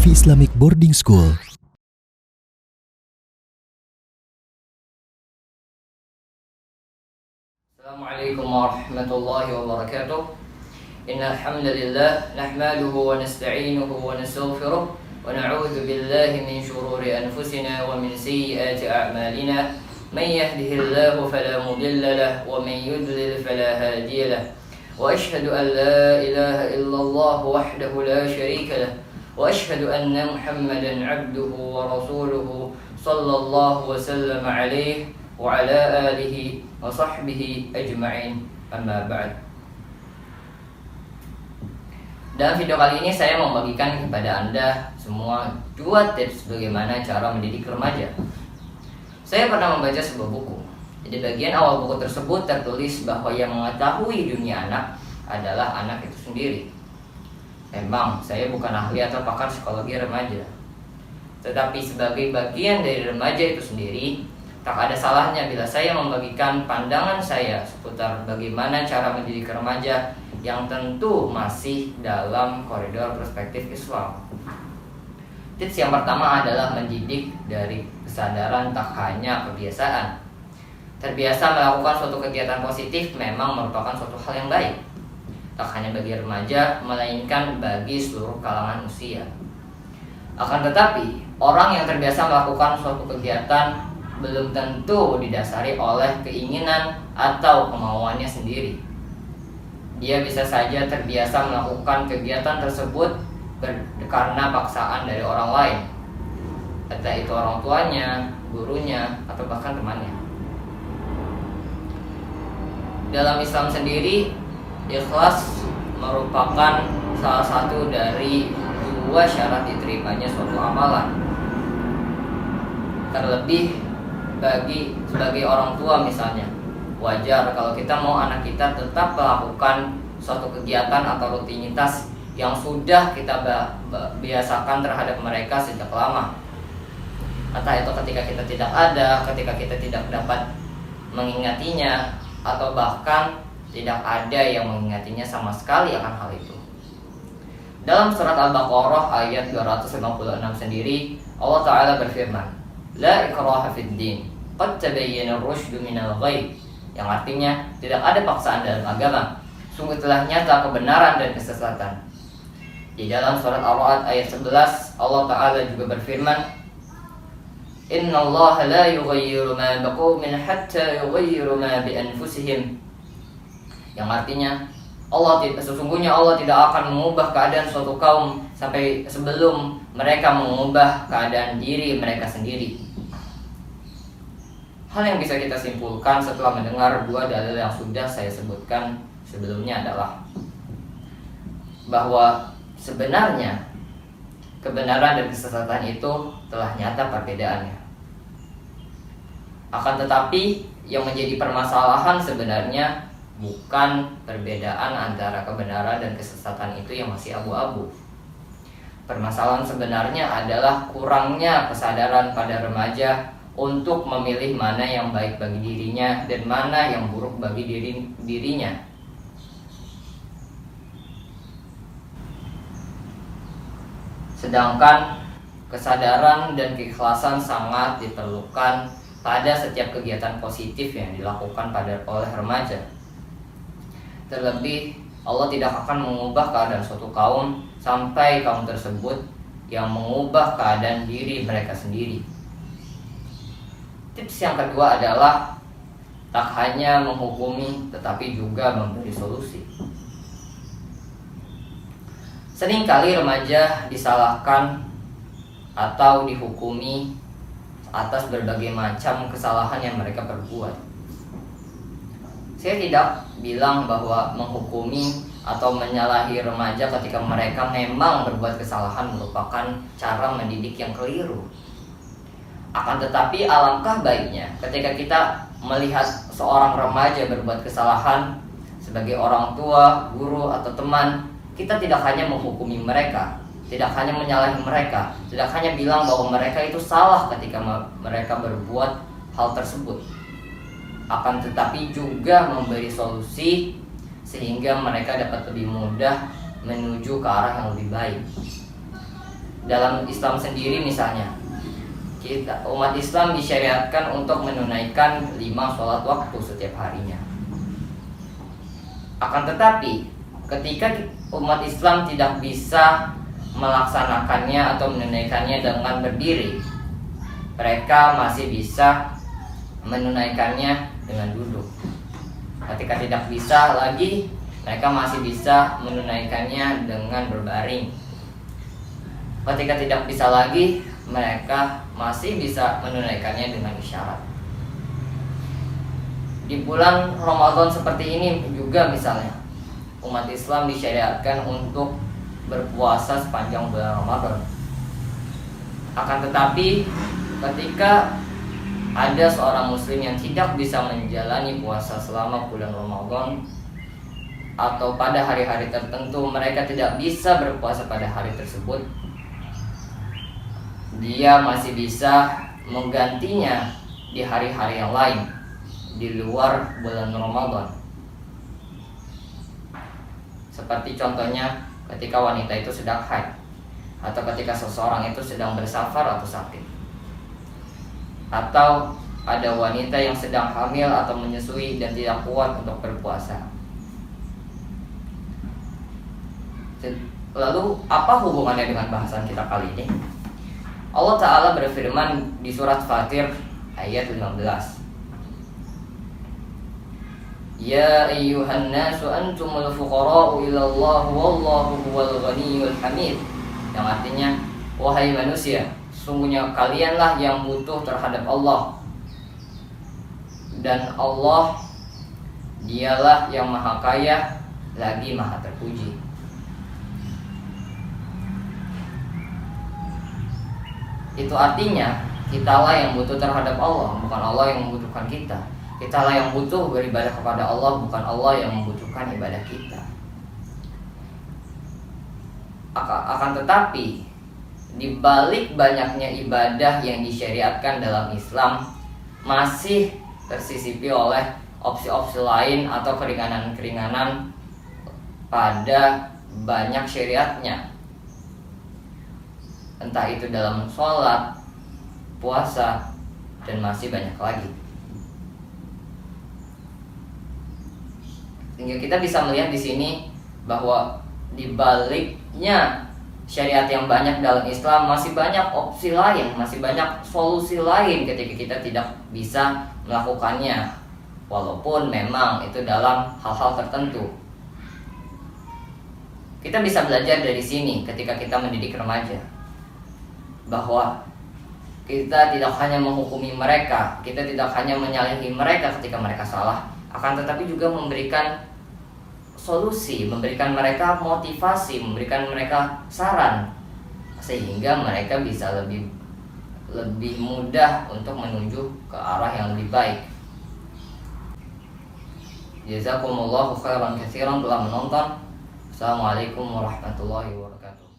Sufi Islamic Boarding School. Assalamualaikum warahmatullahi wabarakatuh. Innal hamdalillah nahmaduhu wa nasta'inuhu wa nastaghfiruh wa na'udzu billahi min shururi anfusina wa min sayyiati a'malina. Man yahdihillahu fala mudilla lahu wa man yudlil fala hadiya lahu. Wa ashhadu an la ilaha illallah wahdahu la syarika lahu wa ashhadu anna Muhammadan 'abduhu wa rasuluhu sallallahu wa sallam alaihi wa ala alihi wa sahbihi ajma'in, amma ba'd. Dalam video kali ini saya membagikan kepada Anda semua 2 tips bagaimana cara mendidik remaja. Saya pernah membaca sebuah buku. Di bagian awal buku tersebut tertulis bahwa yang mengetahui dunia anak adalah anak itu sendiri. Memang saya bukan ahli atau pakar psikologi remaja, tetapi sebagai bagian dari remaja itu sendiri, tak ada salahnya bila saya membagikan pandangan saya seputar bagaimana cara mendidik remaja yang tentu masih dalam koridor perspektif Islam. Tips yang pertama adalah mendidik dari kesadaran tak hanya kebiasaan. Terbiasa melakukan suatu kegiatan positif memang merupakan suatu hal yang baik, tak hanya bagi remaja, melainkan bagi seluruh kalangan usia. Akan tetapi, orang yang terbiasa melakukan suatu kegiatan belum tentu didasari oleh keinginan atau kemauannya sendiri. Dia bisa saja terbiasa melakukan kegiatan tersebut karena paksaan dari orang lain, entah itu orang tuanya, gurunya, atau bahkan temannya. Dalam Islam sendiri, ikhlas merupakan salah satu dari 2 syarat diterimanya suatu amalan. Terlebih sebagai orang tua misalnya, wajar kalau kita mau anak kita tetap melakukan suatu kegiatan atau rutinitas yang sudah kita biasakan terhadap mereka sejak lama. Entah itu ketika kita tidak ada, ketika kita tidak dapat mengingatinya, atau bahkan tidak ada yang mengingatinya sama sekali akan hal itu. Dalam surat Al-Baqarah ayat 256 sendiri, Allah Ta'ala berfirman, La ikraha fid din, qad tabayyana ar-rusydu minal ghayy, yang artinya tidak ada paksaan dalam agama, sungguh telah nyata kebenaran dan kesesatan. Di dalam surat Ar-Ra'd ayat 11, Allah Ta'ala juga berfirman, Inna Allah la yughayyiru ma biqaumin hatta yughayyiru ma bi anfusihim, yang artinya sesungguhnya Allah tidak akan mengubah keadaan suatu kaum sampai sebelum mereka mengubah keadaan diri mereka sendiri. Hal yang bisa kita simpulkan setelah mendengar 2 dalil yang sudah saya sebutkan sebelumnya adalah bahwa sebenarnya kebenaran dan kesesatan itu telah nyata perbedaannya. Akan tetapi yang menjadi permasalahan sebenarnya bukan perbedaan antara kebenaran dan kesesatan itu yang masih abu-abu. Permasalahan sebenarnya adalah kurangnya kesadaran pada remaja untuk memilih mana yang baik bagi dirinya dan mana yang buruk bagi dirinya. Sedangkan kesadaran dan keikhlasan sangat diperlukan pada setiap kegiatan positif yang dilakukan oleh remaja. Terlebih, Allah tidak akan mengubah keadaan suatu kaum sampai kaum tersebut yang mengubah keadaan diri mereka sendiri. Tips yang kedua adalah tak hanya menghukumi tetapi juga memberi solusi. Seringkali remaja disalahkan atau dihukumi atas berbagai macam kesalahan yang mereka perbuat. Saya tidak bilang bahwa menghukumi atau menyalahi remaja ketika mereka memang berbuat kesalahan merupakan cara mendidik yang keliru. Akan tetapi alangkah baiknya ketika kita melihat seorang remaja berbuat kesalahan, sebagai orang tua, guru, atau teman, kita tidak hanya menghukumi mereka, tidak hanya menyalahi mereka, tidak hanya bilang bahwa mereka itu salah ketika mereka berbuat hal tersebut. Akan tetapi juga memberi solusi sehingga mereka dapat lebih mudah menuju ke arah yang lebih baik. dalam Islam sendiri misalnya, kita umat Islam disyariatkan untuk menunaikan 5 sholat waktu setiap harinya. Akan tetapi ketika umat Islam tidak bisa melaksanakannya atau menunaikannya dengan berdiri, mereka masih bisa menunaikannya dengan duduk. Ketika tidak bisa lagi, mereka masih bisa menunaikannya dengan berbaring. Ketika tidak bisa lagi, mereka masih bisa menunaikannya dengan isyarat. Di bulan Ramadan seperti ini juga misalnya, umat Islam disyariatkan untuk berpuasa sepanjang bulan Ramadan. Akan tetapi ketika ada seorang muslim yang tidak bisa menjalani puasa selama bulan Ramadan, atau pada hari-hari tertentu mereka tidak bisa berpuasa pada hari tersebut, dia masih bisa menggantinya di hari-hari yang lain di luar bulan Ramadan. Seperti contohnya ketika wanita itu sedang haid, atau ketika seseorang itu sedang bersafar atau sakit, atau ada wanita yang sedang hamil atau menyusui dan tidak kuat untuk berpuasa. Lalu apa hubungannya dengan bahasan kita kali ini? Allah Ta'ala berfirman di surat Fatir ayat 15, Ya ayyuhan nasu antumul fuqara'u ilallah wallahu huwal ghaniyul hamid, yang artinya, wahai manusia, sungguhnya kalianlah yang butuh terhadap Allah, dan Allah dialah yang maha kaya lagi maha terpuji. Itu artinya kitalah yang butuh terhadap Allah, bukan Allah yang membutuhkan kita. Kitalah yang butuh beribadah kepada Allah, bukan Allah yang membutuhkan ibadah kita. Akan tetapi di balik banyaknya ibadah yang disyariatkan dalam Islam, masih tersisipi oleh opsi-opsi lain atau keringanan-keringanan pada banyak syariatnya. Entah itu dalam sholat, puasa, dan masih banyak lagi. Sehingga kita bisa melihat di sini bahwa di baliknya syariat yang banyak dalam Islam, masih banyak opsi lain, masih banyak solusi lain ketika kita tidak bisa melakukannya, walaupun memang itu dalam hal-hal tertentu. Kita bisa belajar dari sini ketika kita mendidik remaja, bahwa kita tidak hanya menghukumi mereka, kita tidak hanya menyalahi mereka ketika mereka salah, akan tetapi juga memberikan solusi, memberikan mereka motivasi, memberikan mereka saran, sehingga mereka bisa lebih mudah untuk menuju ke arah yang lebih baik. Jazakumullahu khairan katsiran telah menonton. Assalamualaikum warahmatullahi wabarakatuh.